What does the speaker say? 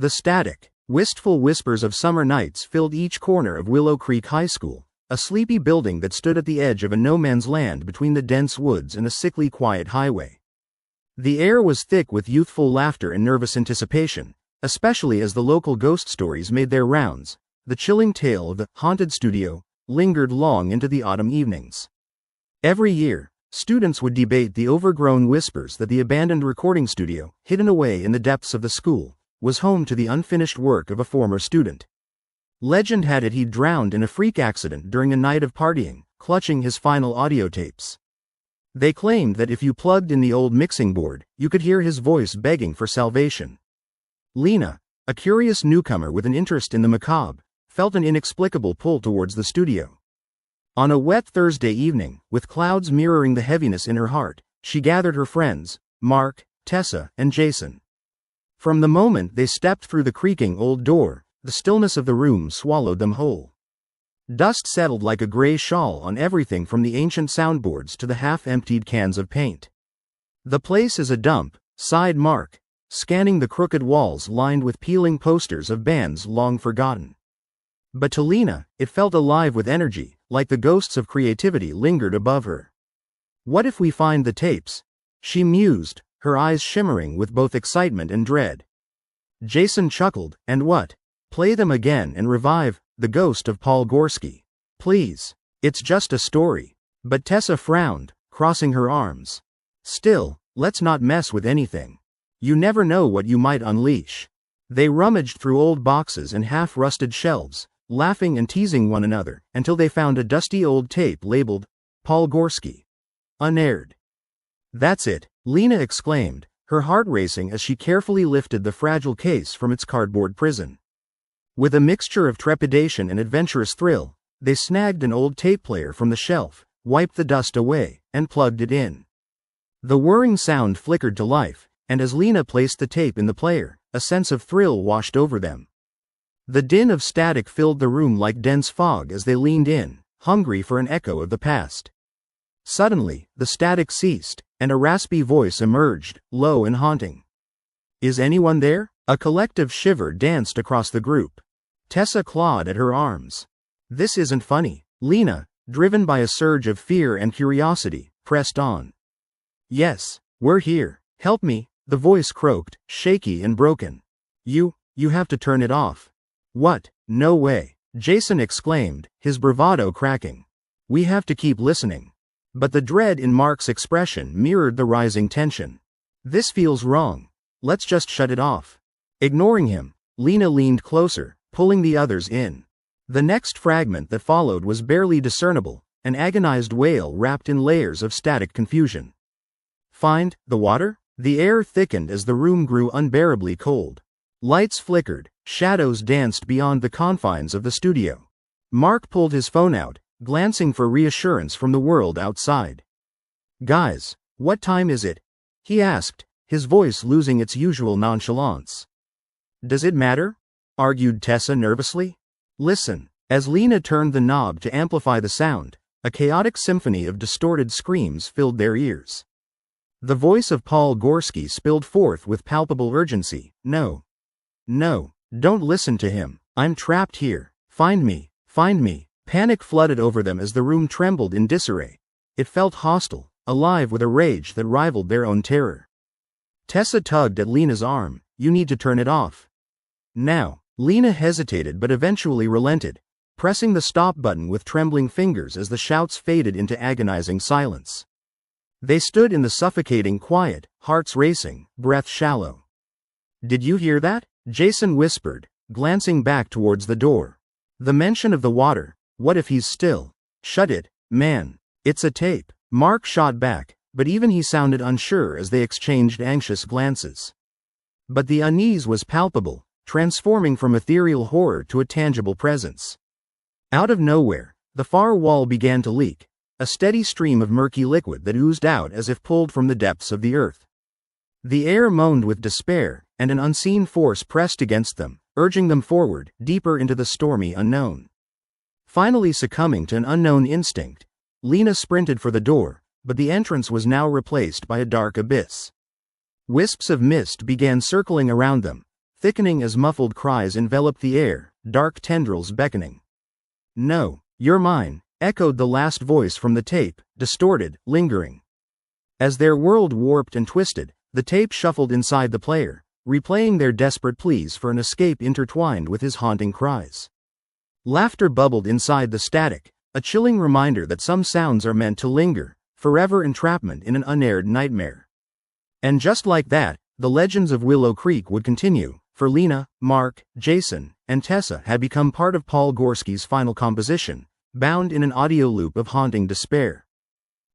The static, wistful whispers of summer nights filled each corner of Willow Creek High School, a sleepy building that stood at the edge of a no-man's land between the dense woods and a sickly quiet highway. The air was thick with youthful laughter and nervous anticipation, especially as the local ghost stories made their rounds. The chilling tale of the haunted studio lingered long into the autumn evenings. Every year, students would debate the overgrown whispers that the abandoned recording studio, hidden away in the depths of the school, was home to the unfinished work of a former student. Legend had it he'd drowned in a freak accident during a night of partying, clutching his final audio tapes. They claimed that if you plugged in the old mixing board, you could hear his voice begging for salvation. Lena, a curious newcomer with an interest in the macabre, felt an inexplicable pull towards the studio. On a wet Thursday evening, with clouds mirroring the heaviness in her heart, she gathered her friends, Mark, Tessa, and Jason. From the moment they stepped through the creaking old door, the stillness of the room swallowed them whole. Dust settled like a gray shawl on everything from the ancient soundboards to the half-emptied cans of paint. "The place is a dump," sighed Mark, scanning the crooked walls lined with peeling posters of bands long forgotten. But to Lena, it felt alive with energy, like the ghosts of creativity lingered above her. "What if we find the tapes?" she mused, her eyes shimmering with both excitement and dread. Jason chuckled, "And what? Play them again and revive the ghost of Paul Gorski. Please. It's just a story." But Tessa frowned, crossing her arms. "Still, let's not mess with anything. You never know what you might unleash." They rummaged through old boxes and half-rusted shelves, laughing and teasing one another, until they found a dusty old tape labeled, "Paul Gorski. Unaired." "That's it," Lena exclaimed, her heart racing as she carefully lifted the fragile case from its cardboard prison. With a mixture of trepidation and adventurous thrill, they snagged an old tape player from the shelf, wiped the dust away, and plugged it in. The whirring sound flickered to life, and as Lena placed the tape in the player, a sense of thrill washed over them. The din of static filled the room like dense fog as they leaned in, hungry for an echo of the past. Suddenly, the static ceased, and a raspy voice emerged, low and haunting. "Is anyone there?" A collective shiver danced across the group. Tessa clawed at her arms. "This isn't funny." Lena, driven by a surge of fear and curiosity, pressed on. "Yes, we're here. Help me," the voice croaked, shaky and broken. You have to turn it off." "What? No way," Jason exclaimed, his bravado cracking. "We have to keep listening." But the dread in Mark's expression mirrored the rising tension. "This feels wrong. Let's just shut it off." Ignoring him, Lena leaned closer, pulling the others in. The next fragment that followed was barely discernible, an agonized wail wrapped in layers of static confusion. "Find the water?" The air thickened as the room grew unbearably cold. Lights flickered, shadows danced beyond the confines of the studio. Mark pulled his phone out, glancing for reassurance from the world outside. "Guys, what time is it?" he asked, his voice losing its usual nonchalance. "Does it matter?" argued Tessa nervously. "Listen." As Lena turned the knob to amplify the sound, a chaotic symphony of distorted screams filled their ears. The voice of Paul Gorski spilled forth with palpable urgency. No, don't listen to him. I'm trapped here. Find me. Panic flooded over them as the room trembled in disarray. It felt hostile, alive with a rage that rivaled their own terror. Tessa tugged at Lena's arm. "You need to turn it off. Now." Lena hesitated but eventually relented, pressing the stop button with trembling fingers as the shouts faded into agonizing silence. They stood in the suffocating quiet, hearts racing, breath shallow. "Did you hear that?" Jason whispered, glancing back towards the door. "The mention of the water. What if he's still?" "Shut it, man. It's a tape." Mark shot back, but even he sounded unsure as they exchanged anxious glances. But the unease was palpable, transforming from ethereal horror to a tangible presence. Out of nowhere, the far wall began to leak, a steady stream of murky liquid that oozed out as if pulled from the depths of the earth. The air moaned with despair, and an unseen force pressed against them, urging them forward, deeper into the stormy unknown. Finally succumbing to an unknown instinct, Lena sprinted for the door, but the entrance was now replaced by a dark abyss. Wisps of mist began circling around them, thickening as muffled cries enveloped the air, dark tendrils beckoning. "No, you're mine," echoed the last voice from the tape, distorted, lingering. As their world warped and twisted, the tape shuffled inside the player, replaying their desperate pleas for an escape intertwined with his haunting cries. Laughter bubbled inside the static, a chilling reminder that some sounds are meant to linger, forever entrapment in an unaired nightmare. And just like that, the legends of Willow Creek would continue, for Lena, Mark, Jason, and Tessa had become part of Paul Gorski's final composition, bound in an audio loop of haunting despair.